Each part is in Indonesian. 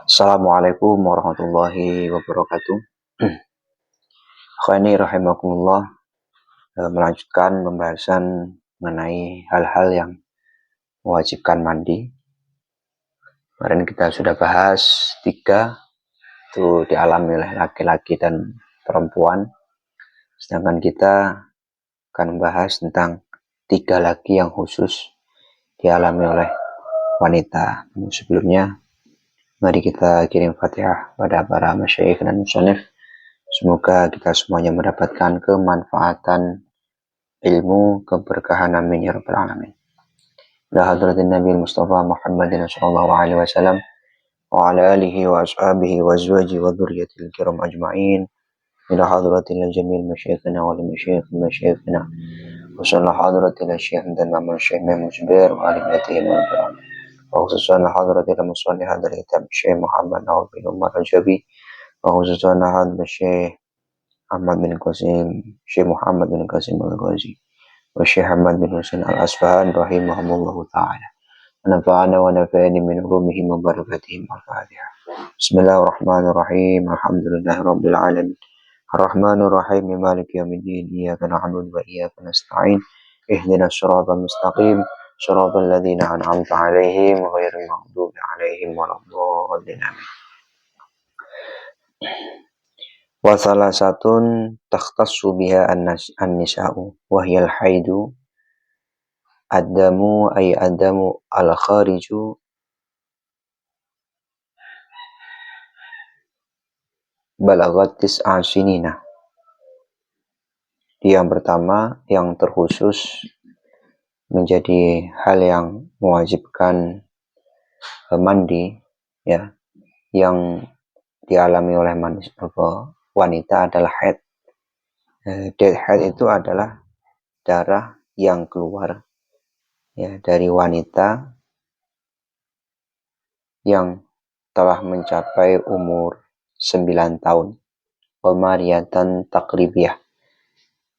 Assalamualaikum warahmatullahi wabarakatuh. Akhwani rahimakumullah, melanjutkan pembahasan mengenai hal-hal yang mewajibkan mandi. Kemarin kita sudah bahas 3, itu dialami oleh laki-laki dan perempuan. Sedangkan kita akan membahas tentang 3 lagi yang khusus dialami oleh wanita. Sebelumnya, mari kita kirim Fatihah pada para masyayikh dan musannif. Semoga kita semuanya mendapatkan kemanfaatan ilmu, keberkahan, amin ya rabbal alamin. Ila hadratin Nabi Mustafa Muhammadin sallallahu alaihi wasallam wa ala alihi wa ashabihi wa azwajihi wa dzurriyyatil kiram ajma'in. Ila hadratil jamil masyayikhina wa limasyayikhina masyayikhina wa sallallahu hadratil syekh dan mama syekh Musbir wa alimatihi wa kiram. Wa khususan hadratil musannif hadal kitab Syekh Muhammad Nawaf bin Umar Al-Jabi wa khususan hadal Syekh Ahmad bin Qasim, Syekh Muhammad bin Qasim Al-Ghazi wa Syekh Ahmad bin Husain Al-Asbahan rahimahumullahu ta'ala. Nafa'ana wa nafa'ani min ulumihim wa barakatihim al-Fatiha. Bismillahirrahmanirrahim. Alhamdulillahi rabbil alamin. Ar-Rahmanir Rahim. Maliki yaumiddin. Iyyaka na'budu wa iyyaka nasta'in. Ihdinas siratal mustaqim. Siratal ladzina an'amta 'alaihim ghairil maghdubi 'alaihim waladdallin. Wa salasatun takhtassu biha an-nisa'u wa hiya al-haidu ad-damu ay ad-damu al-khariju balaghat tis'a sinina. Yang pertama, yang terkhusus menjadi hal yang mewajibkan mandi, ya, yang dialami oleh wanita adalah haid. Haid itu adalah darah yang keluar, ya, dari wanita yang telah mencapai umur 9 tahun. Qamariyatan takribiyah.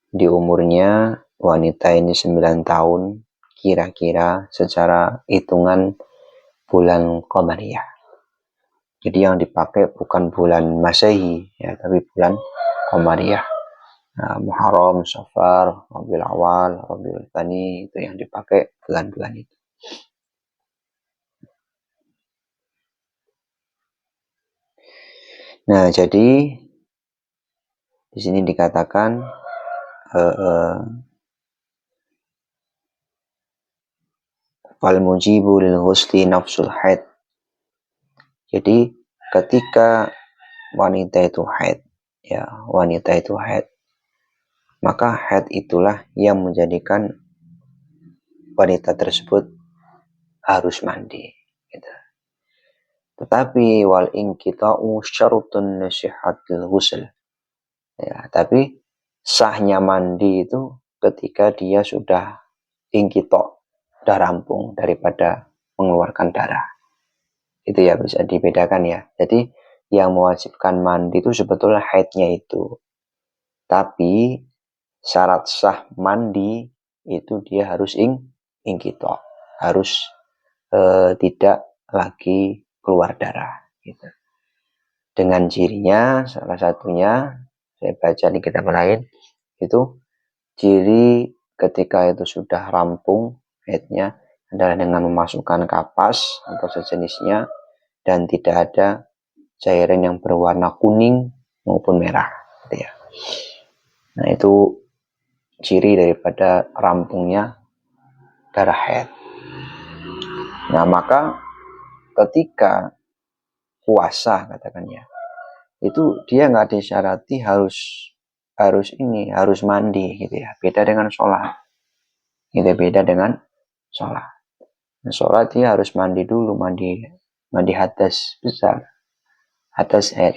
Di umurnya wanita ini 9 tahun kira-kira secara hitungan bulan Qamariyah. Jadi yang dipakai bukan bulan Masehi, ya, tapi bulan Qamariyah. Nah, Muharram, Safar, Rabiul Awal, Rabiul Tsani, itu yang dipakai bulan-bulan itu. Nah, jadi di sini dikatakan fal mujibu lil ghusli nafsul haid. Jadi ketika wanita itu haid, maka haid itulah yang menjadikan wanita tersebut harus mandi, gitu. Tetapi wal inqita'u syarutun nasihatil ghusl. Ya, tapi sahnya mandi itu ketika dia sudah inqita', sudah rampung daripada mengeluarkan darah. Itu ya bisa dibedakan ya. Jadi yang mewajibkan mandi itu sebetulnya haidnya itu. Tapi syarat sah mandi itu dia harus inqita', harus tidak lagi keluar darah, gitu. Dengan cirinya salah satunya saya baca di kitab lain itu ciri ketika itu sudah rampung haidnya adalah dengan memasukkan kapas atau sejenisnya dan tidak ada cairan yang berwarna kuning maupun merah, gitu ya. Nah, itu ciri daripada rampungnya darah haid. Nah, maka ketika puasa katakannya, itu dia nggak disyarati harus mandi, gitu ya. Beda dengan sholat. Gitu, beda dengan sholat. Nah, sholat dia harus mandi dulu, mandi hadas besar, hadas haid.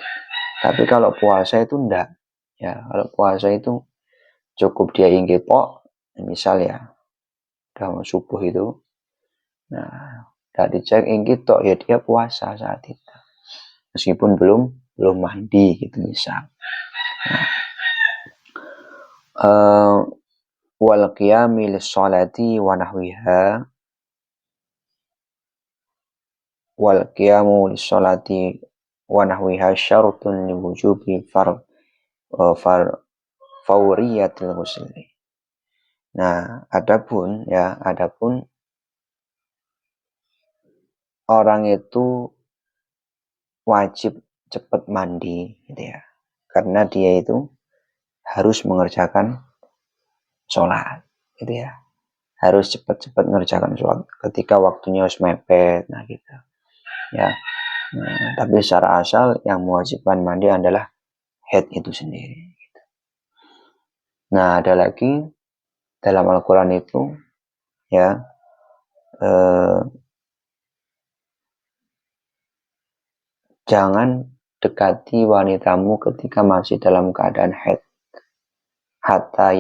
Tapi kalau puasa itu enggak. Ya, kalau puasa itu cukup dia inqita', misal ya, udah subuh itu. Nah, udah dicek inqita', ya dia puasa saat itu. Meskipun belum mandi gitu misal. Wal qiyami lis-sholati wa nahwiha wal qiyamu lis-sholati wa nahwiha syartun li wujubi fauriyatil ghusli. Nah, adapun orang itu wajib cepat mandi gitu ya. Karena dia itu harus mengerjakan sholat gitu ya. Harus cepat-cepat mengerjakan sholat ketika waktunya harus mepet, nah gitu ya. Nah, tapi secara asal yang mewajibkan mandi adalah haid itu sendiri gitu. Nah, ada lagi dalam Al-Quran itu ya, jangan dekati wanitamu ketika masih dalam keadaan haid hatta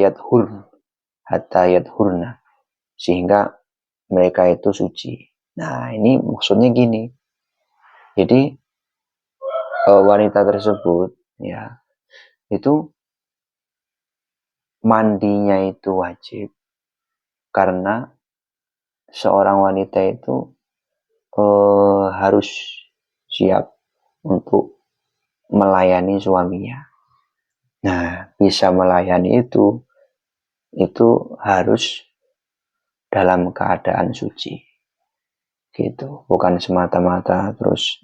yadhurna, sehingga mereka itu suci. Nah, ini maksudnya gini. Jadi wanita tersebut ya itu mandinya itu wajib karena seorang wanita itu harus siap untuk melayani suaminya. Nah, bisa melayani itu harus dalam keadaan suci. Gitu. Bukan semata-mata terus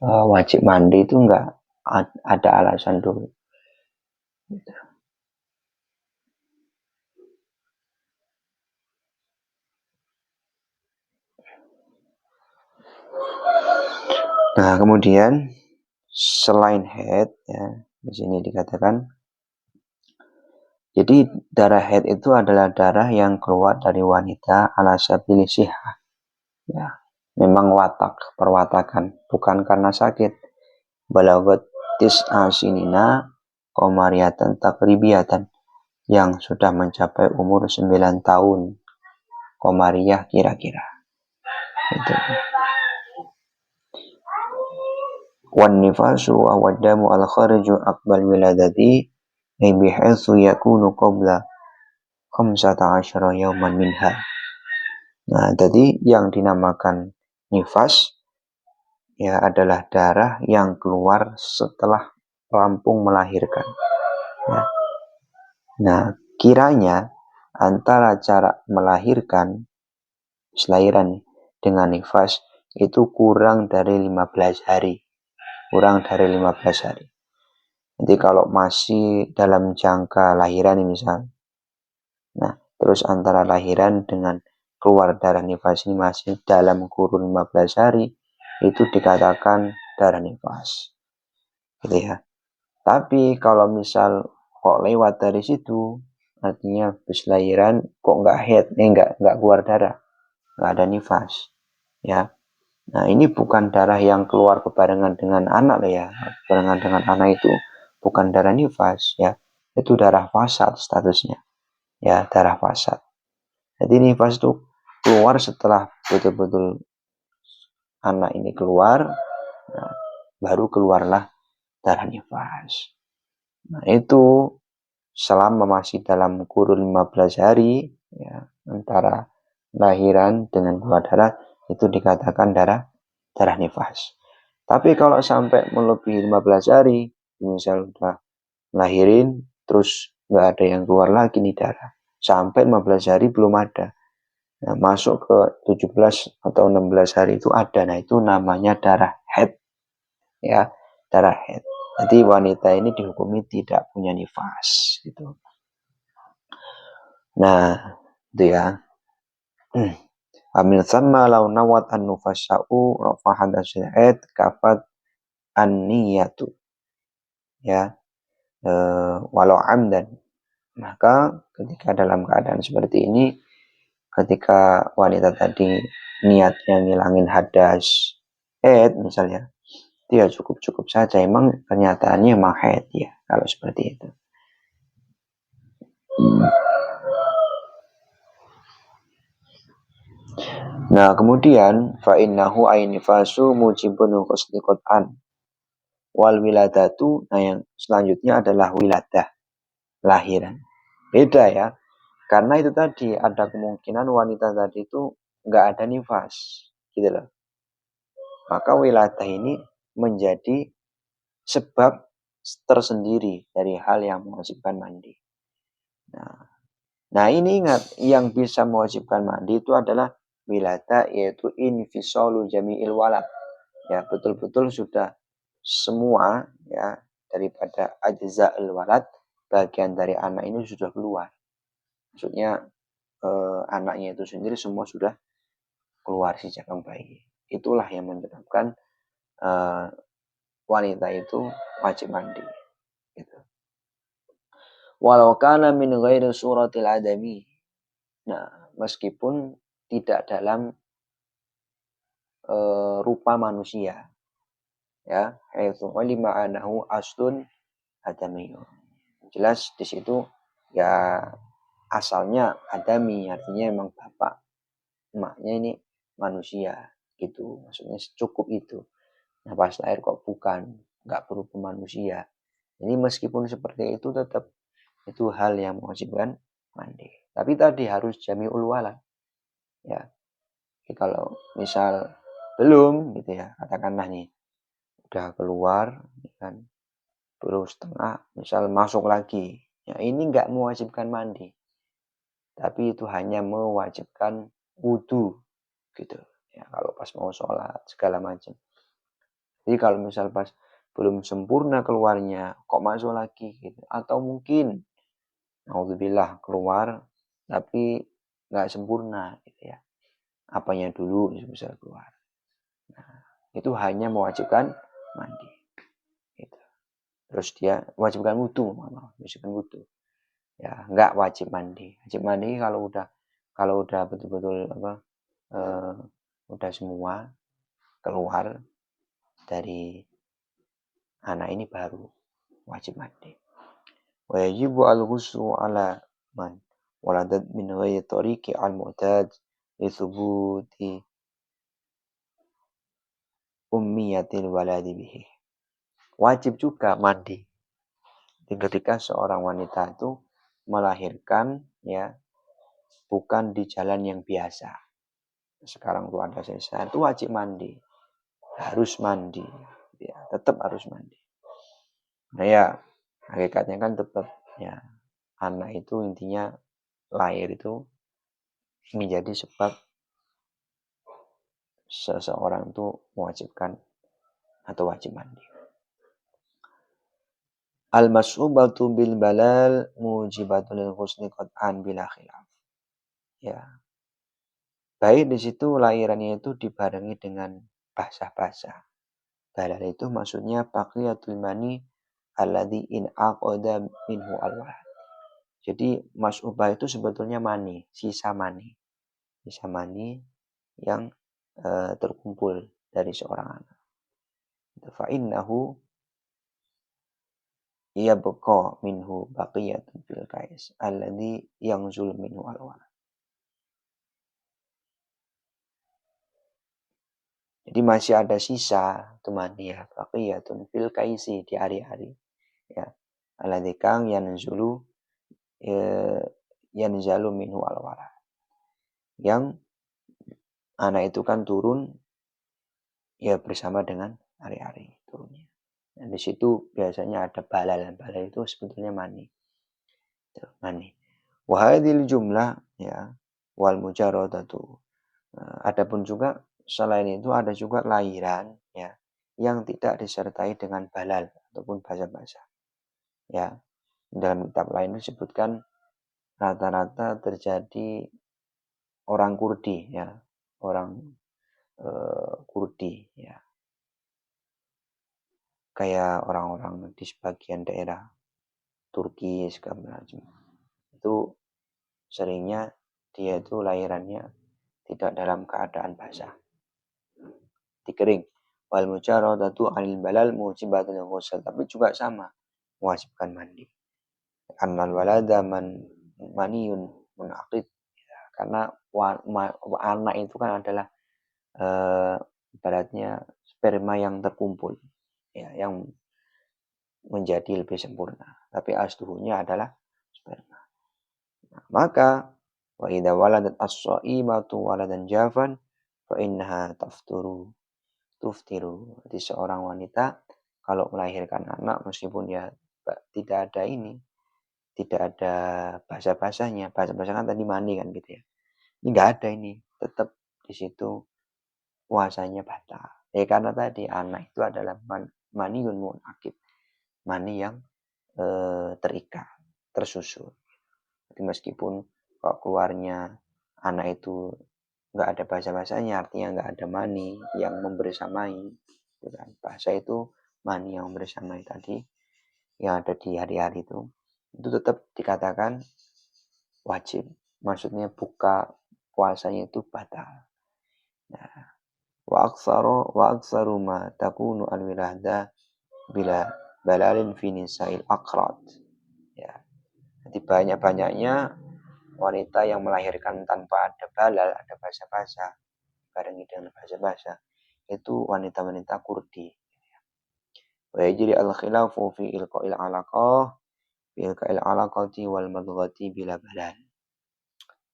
wajib mandi itu enggak, ada alasan dulu. Gitu. Nah, kemudian selain haid ya, di sini dikatakan, jadi darah haid itu adalah darah yang keluar dari wanita ala sabili sihah. Ya, memang perwatakan, bukan karena sakit. Balagot tis'asinina komariatan takribiyatan, yang sudah mencapai umur 9 tahun komariyah kira-kira. Itu. Wan nifasu wa wadamu al khariju aqbal wiladati bihaythu yakunu qabla 15 yawman minha. Nah, jadi yang dinamakan nifas ya adalah darah yang keluar setelah rampung melahirkan. Ya. Nah, kiranya antara cara melahirkan selahiran dengan nifas itu kurang dari 15 hari. Jadi kalau masih dalam jangka lahiran misal, nah terus antara lahiran dengan keluar darah nifas ini masih dalam kurun 15 hari, itu dikatakan darah nifas. Gitu ya. Tapi kalau misal kok lewat dari situ, artinya habis lahiran kok nggak haid, nggak keluar darah, nggak ada nifas, ya. Nah, ini bukan darah yang keluar kebarengan dengan anak ya. Barengan dengan anak itu bukan darah nifas ya. Itu darah fasad statusnya. Ya, darah fasad. Jadi nifas itu keluar setelah betul-betul anak ini keluar, nah, baru keluarlah darah nifas. Nah, itu selama masih dalam kurun 15 hari ya, antara lahiran dengan keluar darah itu dikatakan darah nifas. Tapi kalau sampai melebihi 15 hari, misal udah lahirin terus nggak ada yang keluar lagi nih darah, sampai 15 hari belum ada, nah, masuk ke 17 atau 16 hari itu ada, nah itu namanya darah haid ya, darah haid. Jadi wanita ini dihukumi tidak punya nifas gitu. Nah, itu ya. Amin sama lau nawat an nufasau rafahadah syai'at kafat an-niyatu ya, walau amdan. Maka ketika dalam keadaan seperti ini, ketika wanita tadi niatnya ngilangin hadas haid misalnya, dia cukup saja, emang kenyataannya emang haid ya kalau seperti itu. Nah, kemudian fa innahu ainifasu mujibun qasdi qat'an wal wiladatu. Nah, yang selanjutnya adalah wiladah, lahiran. Beda ya. Karena itu tadi ada kemungkinan wanita tadi itu nggak ada nifas, gitu loh. maka wiladah ini menjadi sebab tersendiri dari hal yang mewajibkan mandi. Nah, ini ingat, yang bisa mewajibkan mandi itu adalah wiladah, yaitu infisalu jami'il walad. Ya, betul-betul sudah semua ya daripada ajza'il walad, bagian dari anak ini sudah keluar. Maksudnya anaknya itu sendiri semua sudah keluar sejak bayi. Itulah yang menyebabkan wanita itu wajib mandi. Gitu. Walau kana min ghairi suratil adami. Nah, meskipun tidak dalam rupa manusia, ya, haitsu ulima anahu aslun adamiyun. Jelas di situ ya asalnya adami, artinya emang bapak emaknya ini manusia gitu, maksudnya cukup itu. Nah, pas lahir kok bukan, nggak berupa manusia. Jadi meskipun seperti itu tetap itu hal yang mewajibkan mandi. Tapi tadi harus jami'ul walad. Ya, jadi kalau misal belum gitu ya, katakanlah nih udah keluar kan baru setengah, misal masuk lagi. Ya, ini nggak mewajibkan mandi. Tapi itu hanya mewajibkan wudhu gitu. Ya, kalau pas mau sholat segala macam. Jadi kalau misal pas belum sempurna keluarnya, kok masuk lagi gitu. Atau mungkin, naudzubillah, keluar tapi nggak sempurna gitu ya. Apanya dulu bisa keluar. Nah, itu hanya mewajibkan mandi. Gitu. Terus dia wajibkan wudhu, wajibkan wudhu. Ya, nggak wajib mandi. Wajib mandi kalau udah betul-betul udah semua keluar dari anak ini baru wajib mandi. Wa yajibu al-ghuslu ala man waladat min ghairi tariqi al-mu'tad li thubuti ummiyatil waladi bihi. Wajib juga mandi ketika seorang wanita itu melahirkan ya bukan di jalan yang biasa. Sekarang tuh ada sesar, itu wajib mandi. Harus mandi. Ya, tetap harus mandi. Nah ya, hakikatnya kan tetap ya anak itu intinya lahir itu menjadi sebab seseorang itu mewajibkan atau wajib mandi. Al-mas'ubatu bil balal mujibatul lil ghusli qat'an bila khilaf. Ya. Baik di situ lahirannya itu dibarengi dengan basah-basah. Balal itu maksudnya baqiyatul mani alladzi in aqada minhu al-walad. Jadi mas'ubah itu sebetulnya mani, sisa mani. Sisa mani yang terkumpul dari seorang anak. Fa innahu yabqa minhu baqiyatun fil kais alladzi yanzul minhu al-walad. Jadi masih ada sisa mani ya, baqiyatun fil kaisi di hari-hari. Ya. Alladzi kang yanzulu yanzalu minhu al-walad. Yang anak itu kan turun ya bersama dengan hari-hari turunnya. Dan di situ biasanya ada balal. Balal itu sebetulnya mani. Mani. Wahadil jumlah ya wal mujaradatu. Adapun juga selain itu ada juga lahiran ya yang tidak disertai dengan balal ataupun basah-basah. Ya. Dalam kitab lain disebutkan rata-rata terjadi orang Kurdi ya. Orang Kurdi ya. Kayak orang-orang di sebagian daerah Turki segala macam. Itu seringnya dia itu lahirannya tidak dalam keadaan basah. Dikering. Wal mujaradatu 'anil balal mujibatul ghusl, tapi juga sama mewajibkan mandi. Annal walada maniyun munaqid. Ya, karena anak itu kan adalah ibaratnya sperma yang terkumpul ya, yang menjadi lebih sempurna. Tapi aslunya adalah sperma. Nah, maka wa idza waladat as-shaimatu waladan jafan fa innaha tafturu. tuftiru. Jadi seorang wanita kalau melahirkan anak meskipun ya tidak ada ini, tidak ada basah-basahnya, basah-basah kan tadi mani kan gitu ya. Ini nggak ada ini, tetap di situ puasanya batal. Ya karena tadi anak itu adalah maniun munakib, mani yang terikat, tersusun. Jadi meskipun kok keluarnya anak itu nggak ada bahasa-bahasanya, artinya nggak ada mani yang membersamai, gitu kan. Bahasa itu mani yang membersamai tadi, yang ada di hari-hari itu tetap dikatakan wajib. Maksudnya buka puasanya itu batal. Nah, wa aksaru ma takunu al-wilada bila balalin fi nisa'il aqrad. Ya. Jadi banyak-banyaknya wanita yang melahirkan tanpa ada balal, ada basa-basa, barengi dengan basa-basa, itu wanita-wanita kurdi. Wa yajri al-khilafu fi ilqa'il alaqah, fi ilqa'il alaqati wal madghati bila balal.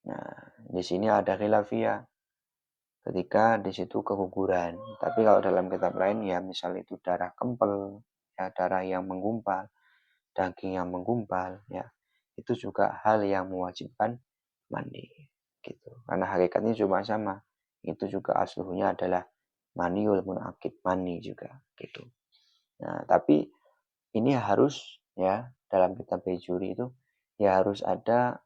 Nah, di sini ada khilafiyah ketika di situ keguguran. Tapi kalau dalam kitab lain ya misal itu darah kempel, ya darah yang menggumpal, daging yang menggumpal, ya itu juga hal yang mewajibkan mandi gitu. Karena hakikatnya cuma sama. Itu juga aslunya adalah maniul munakib, mani juga gitu. Nah, tapi ini harus ya dalam kitab Bejuri itu ya harus ada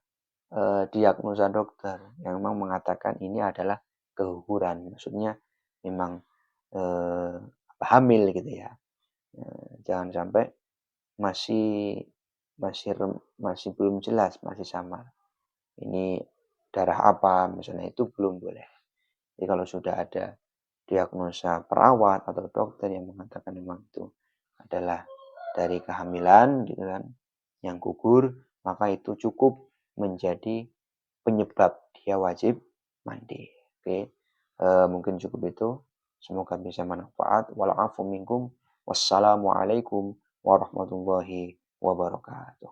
diagnosa dokter yang memang mengatakan ini adalah keguguran. Maksudnya memang eh, hamil gitu ya. Jangan sampai masih masih masih belum jelas, masih samar. Ini darah apa misalnya itu belum boleh. Jadi kalau sudah ada diagnosa perawat atau dokter yang mengatakan memang itu adalah dari kehamilan gitu kan, yang gugur, maka itu cukup menjadi penyebab dia wajib mandi. Oke, mungkin cukup itu. Semoga bisa manfaat. Walafu minkum. Wassalamualaikum warahmatullahi wabarakatuh.